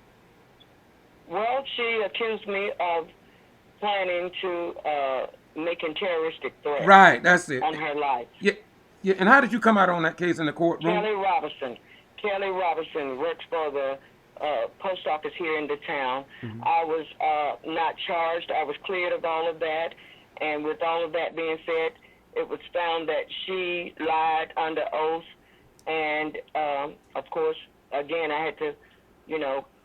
Well, she accused me of planning to making terroristic threats Right, that's it. on her life. Yeah, yeah. And how did you come out on that case in the courtroom? Kelly Robinson. Kelly Robinson works for the post office here in the town. Mm-hmm. I was not charged. I was cleared of all of that. And with all of that being said, it was found that she lied under oath. And, of course, again, I had to,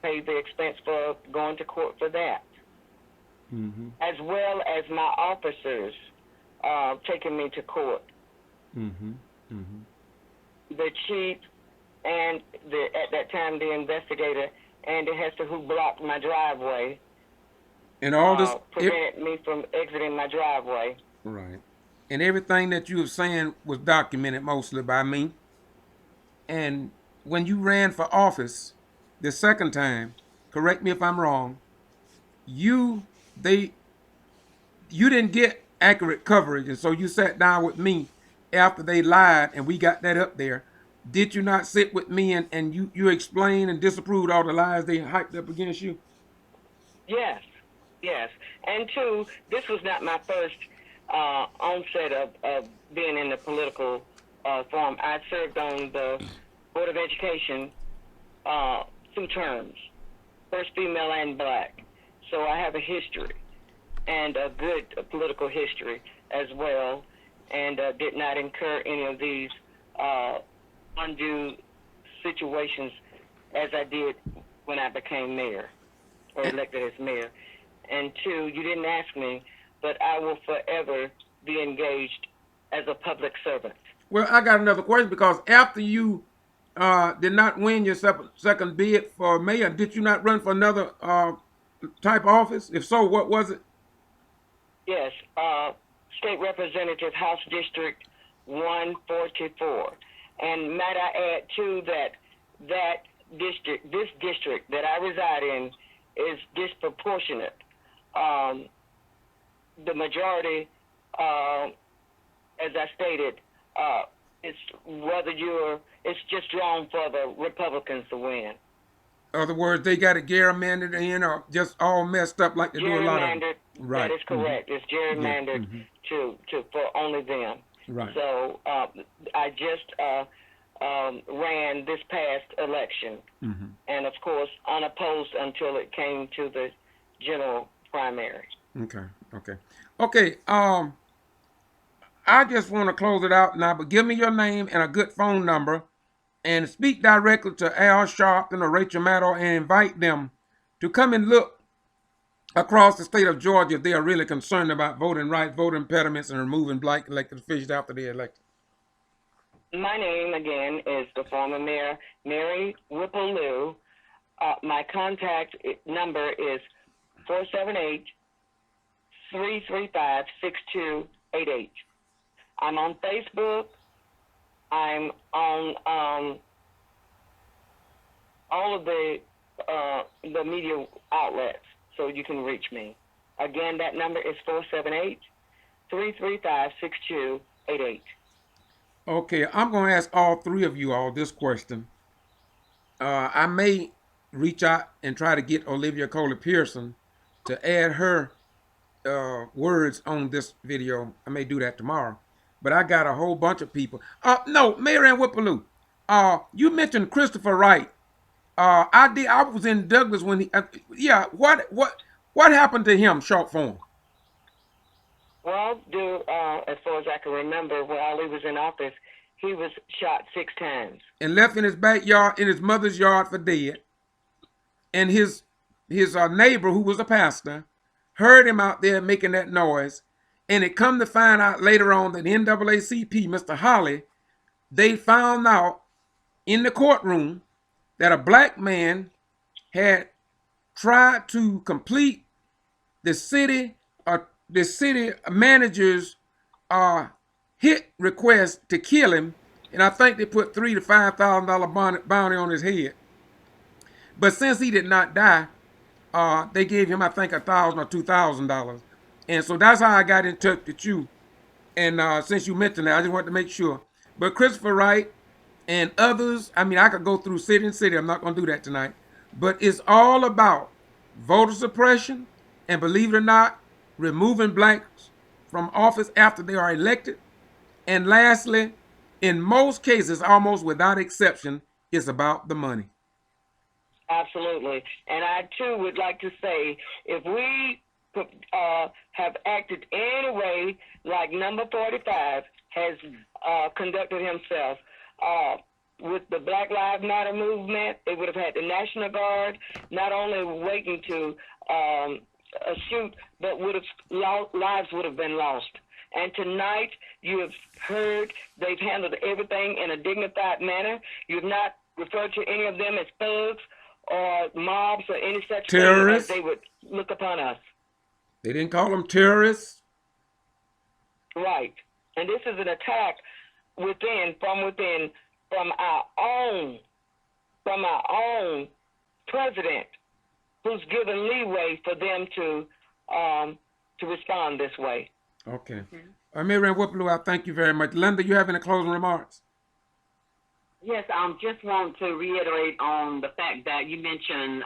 pay the expense for going to court for that. Mm-hmm. As well as my officers taking me to court. Mm-hmm. Mm-hmm. The chief and at that time the investigator, Andy Hester, who blocked my driveway, and all this prevented me from exiting my driveway. Right. And everything that you were saying was documented mostly by me. And when you ran for office the second time, correct me if I'm wrong, you didn't get accurate coverage, and so you sat down with me after they lied and we got that up there. Did you not sit with me and you explained and disapproved all the lies they hyped up against you? Yes. And two, this was not my first onset of being in the political forum. I served on the Board of Education 2 terms, first female and black. So I have a history and a good political history as well, and did not incur any of these undue situations as I did when I became mayor or elected as mayor. And two, you didn't ask me, but I will forever be engaged as a public servant. Well, I got another question, because after you did not win your second bid for mayor, did you not run for another type of office? If so, what was it? Yes, State Representative, House District 144. And might I add, too, that this district that I reside in is disproportionate. The majority, as I stated, it's just drawn for the Republicans to win. Other words, they got it gerrymandered in or just all messed up like they do a lot of them. Gerrymandered. Right. That is correct. It's Yeah. gerrymandered to for only them. Right. So I just ran this past election, and of course unopposed until it came to the general primary. Okay. I just want to close it out now, but give me your name and a good phone number, and speak directly to Al Sharpton or Rachel Maddow and invite them to come and look across the state of Georgia if they are really concerned about voting rights, voting impediments, and removing black elected officials after they're elected. My name again is the former mayor, Mary Whipple-Lew. My contact number is 478-335-6288. I'm on Facebook. I'm on all of the media outlets, so you can reach me. Again, that number is 478-335-6288. Okay, I'm going to ask all three of you all this question. I may reach out and try to get Olivia Coley Pearson to add her words on this video. I may do that tomorrow. But I got a whole bunch of people. No, Mary Ann Whipple-Lew. You mentioned Christopher Wright. I was in Douglas when he. What happened to him? Short form. Well, as far as I can remember, while he was in office, he was shot 6 times and left in his backyard, in his mother's yard for dead. And his neighbor, who was a pastor, heard him out there making that noise. And it come to find out later on that NAACP, Mr. Holly, they found out in the courtroom that a black man had tried to complete the city manager's hit request to kill him, and I think they put $3,000 to $5,000 bounty on his head. But since he did not die, they gave him, I think, $1,000 or $2,000, and so that's how I got in touch with you. And since you mentioned that, I just wanted to make sure. But Christopher Wright and others, I mean, I could go through city and city. I'm not going to do that tonight. But it's all about voter suppression and, believe it or not, removing blacks from office after they are elected. And lastly, in most cases, almost without exception, it's about the money. Absolutely. And I, too, would like to say, if we have acted any way like number 45 has conducted himself, with the Black Lives Matter movement, they would have had the National Guard not only waiting to shoot, but lives would have been lost. And tonight, you have heard they've handled everything in a dignified manner. You've not referred to any of them as thugs or mobs or any such terrorists. Thing as they would look upon us. They didn't call them terrorists. Right. And this is an attack from our own president, who's given leeway for them to respond this way. Okay. Mary Ann Whipple-Lew, I thank you very much. Linda, you have any closing remarks? Yes, just want to reiterate on the fact that you mentioned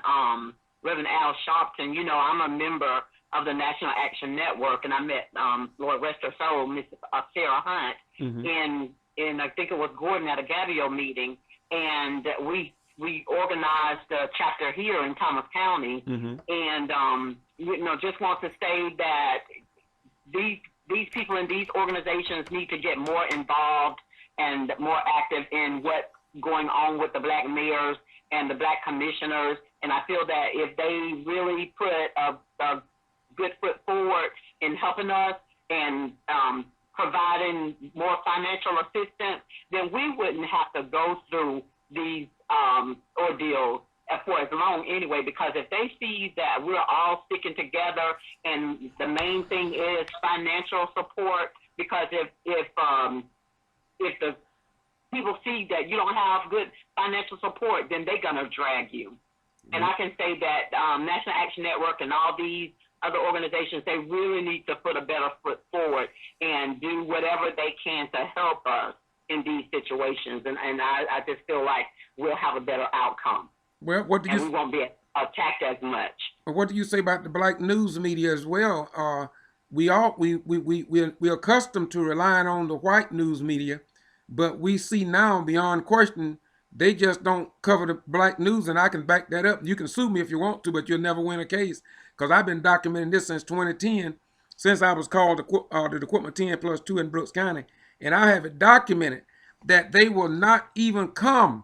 Reverend Al Sharpton. You know, I'm a member of the National Action Network, and I met Lord rest her soul, Miss Sarah Hunt, in I think it was Gordon at a Gabio meeting, and we organized a chapter here in Thomas County, and just want to say that these people in these organizations need to get more involved and more active in what's going on with the black mayors and the black commissioners. And I feel that if they really put a good foot forward in helping us and providing more financial assistance, then we wouldn't have to go through these ordeals for as long anyway, because if they see that we're all sticking together and the main thing is financial support, because if the people see that you don't have good financial support, then they're going to drag you. And I can say that National Action Network and all these other organizations, they really need to put a better foot forward and do whatever they can to help us in these situations. And I just feel like we'll have a better outcome. Well, what do and we you won't be attacked as much. what do you say about the black news media as well? We're accustomed to relying on the white news media, but we see now beyond question they just don't cover the black news, and I can back that up. You can sue me if you want to, but you'll never win a case because I've been documenting this since 2010, since I was called to the Equipment 10+2 in Brooks County, and I have it documented that they will not even come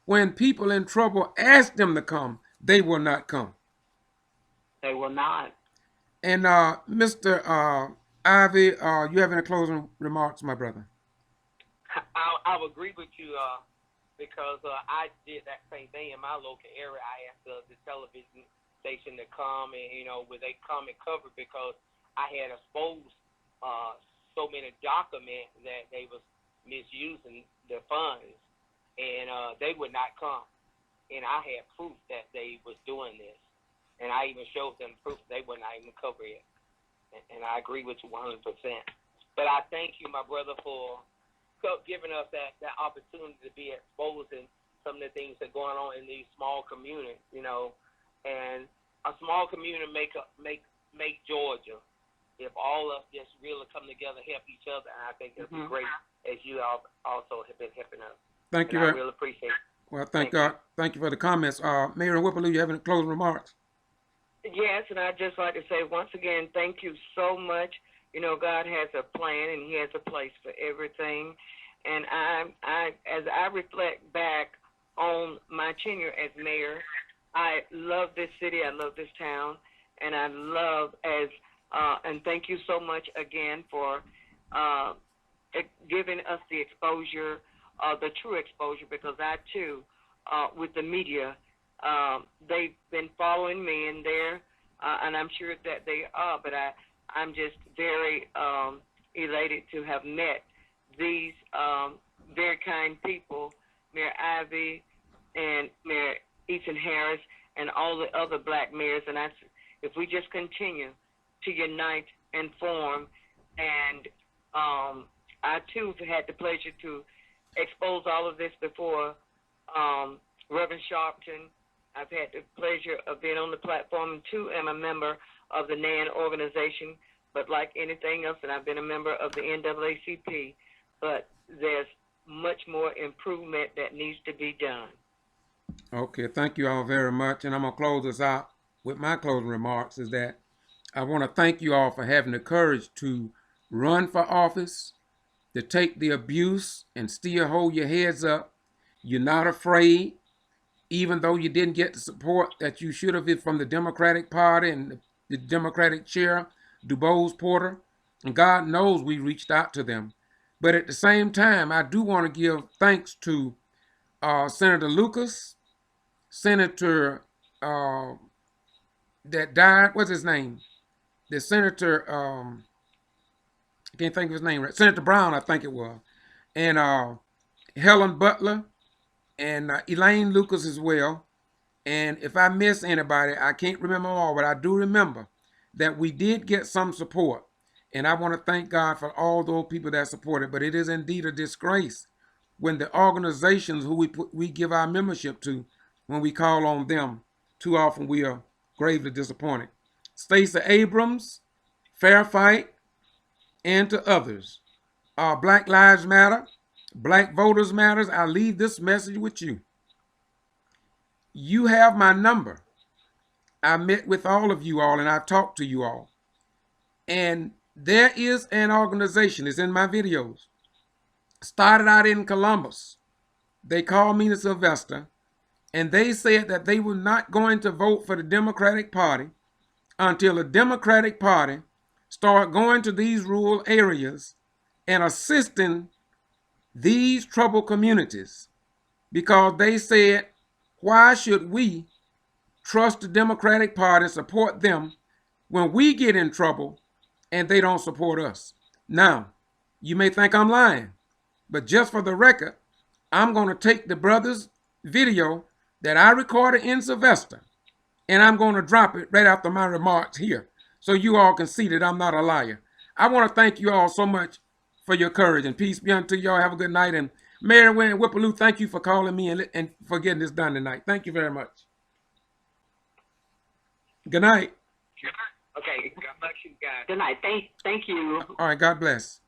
when people in trouble ask them to come. They will not come. They will not. And Mr. Ivy, you have any closing remarks, my brother? I'll agree with you because I did that same thing in my local area. I asked the television station to come and where they come and cover because I had exposed so many documents that they was misusing the funds, and they would not come. And I had proof that they was doing this, and I even showed them proof they would not even cover it. And I agree with you 100%. But I thank you, my brother, for giving us that opportunity to be exposing some of the things that are going on in these small communities, and a small community make Georgia. If all of us just really come together, help each other, and I think it'll be great as you all also have been helping us. Thank you. I really appreciate it. Well, thank you for the comments. Mayor Whipple, you have any closing remarks? Yes, and I'd just like to say once again, thank you so much. God has a plan and He has a place for everything. And as I reflect back on my tenure as mayor, I love this city, I love this town, and I love and thank you so much again for giving us the exposure, the true exposure, because I too, with the media, they've been following me in there, and I'm sure that they are, but I'm just very elated to have met these very kind people, Mayor Ivy and Mayor Ethan Harris and all the other black mayors. And if we just continue to unite and form, and I too had the pleasure to expose all of this before Reverend Sharpton. I've had the pleasure of being on the platform too. I'm a member of the NAN organization, but like anything else, and I've been a member of the NAACP, but there's much more improvement that needs to be done. Okay, thank you all very much. And I'm going to close this out with my closing remarks is that I want to thank you all for having the courage to run for office, to take the abuse and still hold your heads up. You're not afraid, even though you didn't get the support that you should have from the Democratic Party and the Democratic chair, DuBose Porter. And God knows we reached out to them. But at the same time, I do want to give thanks to Senator Lucas, Senator that died, what's his name? The Senator, I can't think of his name right. Senator Brown, I think it was. And Helen Butler and Elaine Lucas as well. And if I miss anybody, I can't remember all, but I do remember that we did get some support. And I want to thank God for all those people that supported. But it is indeed a disgrace when the organizations who we give our membership to, when we call on them, too often we are gravely disappointed. Stacey Abrams, Fair Fight, and to others. Black Lives Matter, Black Voters Matters, I leave this message with you. You have my number. I met with all of you all and I talked to you all. And there is an organization, it's in my videos, started out in Columbus. They called me to Sylvester, and they said that they were not going to vote for the Democratic Party until the Democratic Party start going to these rural areas and assisting these troubled communities. Because they said, why should we trust the Democratic Party, support them when we get in trouble and they don't support us? Now, you may think I'm lying, but just for the record, I'm going to take the brother's video that I recorded in Sylvester, and I'm going to drop it right after my remarks here so you all can see that I'm not a liar. I want to thank you all so much for your courage, and peace be unto you all. Have a good night, and Mary Wynn Whippaloo, thank you for calling me and for getting this done tonight. Thank you very much. Good night. Okay, God bless you guys. Good night. Thank you. All right, God bless.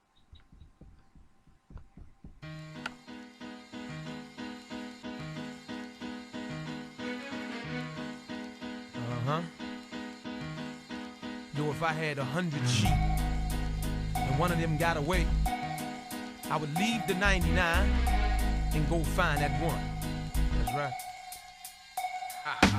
Yo, if I had 100 sheep and one of them got away, I would leave the 99 and go find that one. That's right.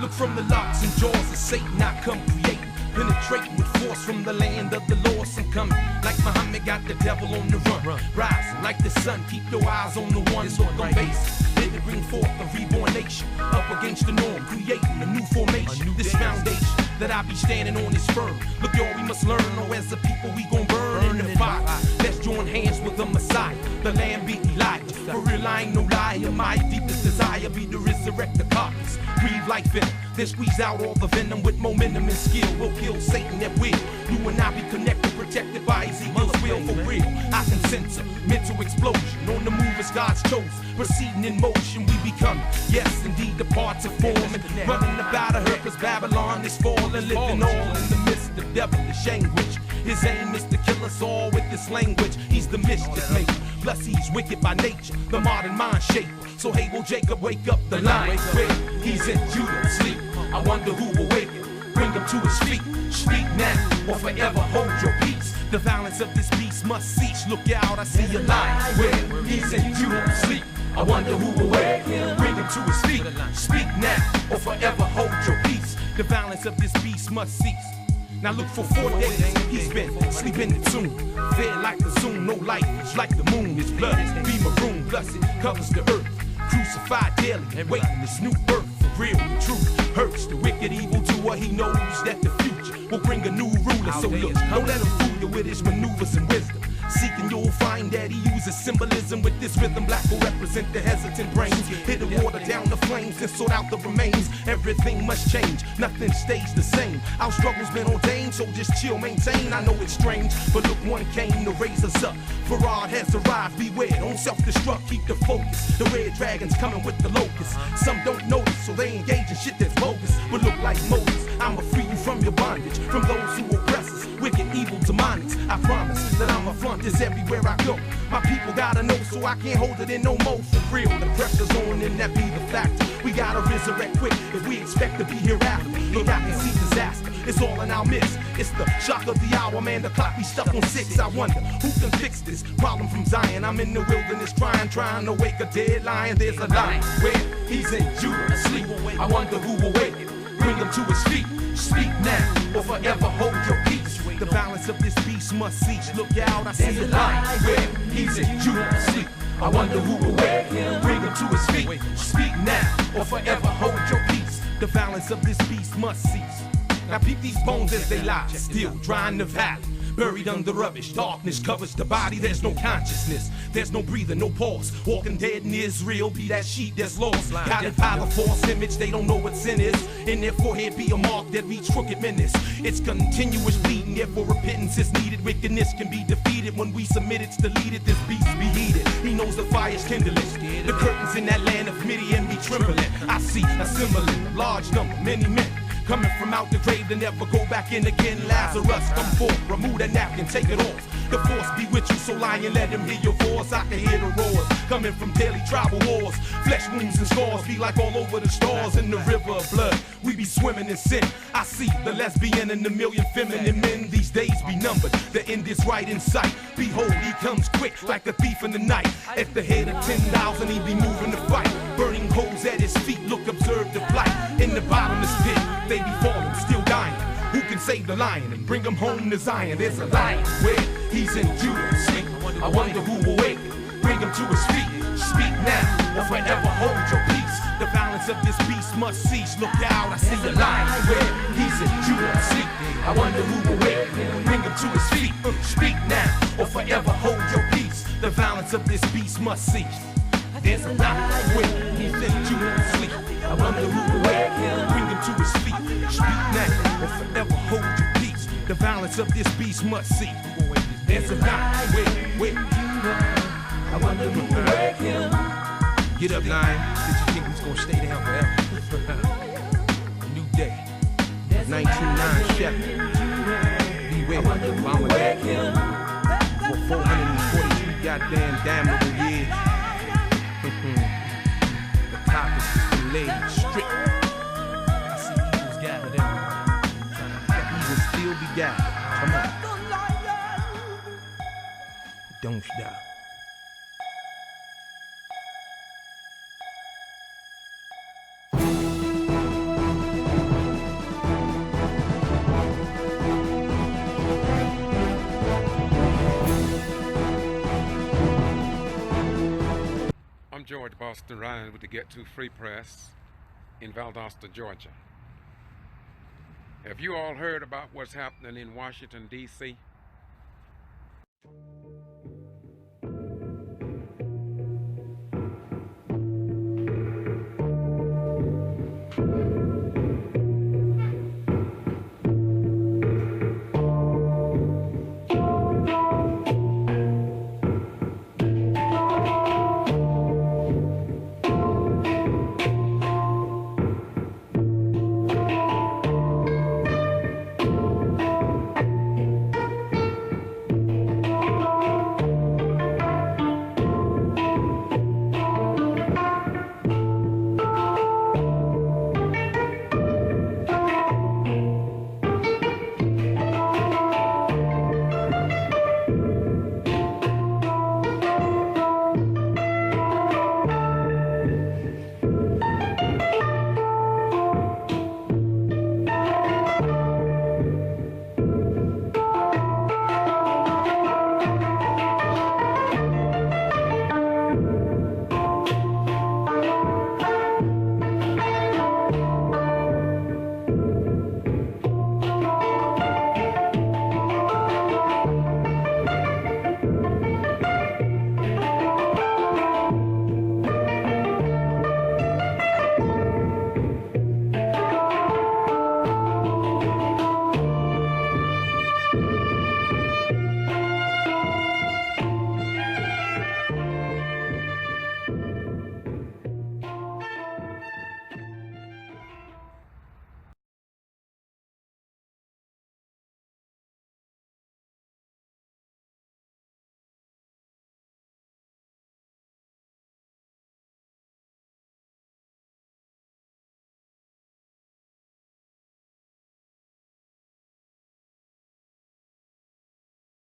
Look from the locks and jaws of Satan, I come creating, penetrating with force from the land of the lost and coming. Like Muhammad got the devil on the run. Rising like the sun, keep your eyes on the one. Look on base, here to bring forth a reborn nation. Up against the norm, creating a new formation. This foundation that I be standing on is firm. Look, y'all, we must learn. Oh, as a people, we gon' burn in the fire. Let's join hands with the Messiah. The Lamb be Elijah. For real, I ain't no liar. My deepest desire be to resurrect the carcass. Breathe like venom, then squeeze out all the venom with momentum and skill. We'll kill Satan at will. You and I be connected, protected by Ezekiel's will for real. I can sense a mental explosion on the move as God's chosen. Proceeding in motion, we become, yes, indeed, the parts of forming. Running about her, cause Babylon is falling, living all in the midst of devilish anguish. His aim is to kill us all with this language. He's the mischief maker, plus he's wicked by nature, the modern mind shaper. So hey, will Jacob wake up the lion? He's in Judah, sleep. I wonder who will wake him, bring him to his feet. Speak now, or forever hold your peace. The violence of this beast must cease. Look out, I see a lion. Where he's in Judah, sleep. I wonder who will wake him, bring him to his feet. Speak now, or forever hold your peace. The violence of this beast must cease. Now look, for 4 days, he's been sleeping in the tomb. Fed like the zoom, no light, it's like the moon. His blood be maroon, plus it covers the earth. Crucified daily, waiting this new birth. For real, the truth hurts the wicked evildoer. He knows that the future will bring a new ruler. So look, don't let him fool you with his maneuvers and wisdom. Seeking, you'll find that he uses symbolism with this rhythm. Black will represent the hesitant brains. Hit the water down the flames and sort out the remains. Everything must change, nothing stays the same. Our struggle's been ordained, so just chill, maintain. I know it's strange, but look, one came to raise us up. Farad has arrived, beware, don't self-destruct, keep the focus. The red dragon's coming with the locusts. Some don't notice, so they engage in shit that's bogus. But look like Moses, I'ma free you from your bondage, from those who oppress us, wicked, evil, demonics. I promise that I'ma flaunt this everywhere I go. My people gotta know, so I can't hold it in no more. For real, the pressure's on and that be the fact. We gotta resurrect quick if we expect to be hereafter. Look, I can see disaster, it's all in our midst. It's the shock of the hour, man, the clock be stuck on 6. I wonder, who can fix this problem from Zion? I'm in the wilderness trying to wake a dead lion. There's a lion where he's in Judah asleep. I wonder who will wake him, bring him to his feet. Speak now, or forever hold your peace. The balance of this beast must cease. Look out, I see a lion where he's in Judah asleep. I wonder who will wake him, bring him to his feet. Speak now, or forever hold your peace. The balance of this beast must cease. Now peep these bones as they lie, still dry in the valley. Buried under rubbish, darkness covers the body. There's no consciousness, there's no breathing, no pulse. Walking dead in Israel, be that sheep that's lost. Guided by the false image, they don't know what sin is. In their forehead be a mark that reach crooked menace. It's continuous bleeding, therefore repentance is needed. Wickedness can be defeated when we submit, it's deleted. This beast be heated, he knows the fire's kindling. The curtains in that land of Midian be trembling. I see a symbol, large number, many men coming from out the grave to never go back in again. Lazarus, come forth, remove that napkin, take it off. The force be with you, so lion, let him hear your voice. I can hear the roars coming from daily tribal wars. Flesh wounds and scars be like all over the stars in the river of blood. We be swimming in sin. I see the lesbian and the million feminine men. These days be numbered, the end is right in sight. Behold, he comes quick like a thief in the night. At the head of 10,000, he be moving to fight. Burning holes at his feet, look, observe the plight. In the bottomless pit, they be falling, still dying. Who can save the lion and bring him home to Zion? There's a lion where he's in Judah sleep. I wonder who will wake him, bring him to his feet. Speak now, or forever hold your peace. The violence of this beast must cease. Look out, I see a lion where he's in Judah sleep. I wonder who will wake him, bring him to his feet. Speak now, or forever hold your peace. The violence of this beast must cease. There's a lion where he's in Judah sleep. I wonder who will wake him, bring him to his feet. Speak now, or forever hold your peace. The violence of this beast must cease. There's a lion where Get up, Lion. Did you think we was gonna stay down forever? A new day. 1909 Chapter. Beware, Obama got killed. For 443 goddamn damnable years. The carcass is laid strict. I see evil's gathered everywhere. Evil still be gathered. Come on. Don't stop. I'm George Boston Ryan with the Get To Free Press in Valdosta, Georgia. Have you all heard about what's happening in Washington, D.C.?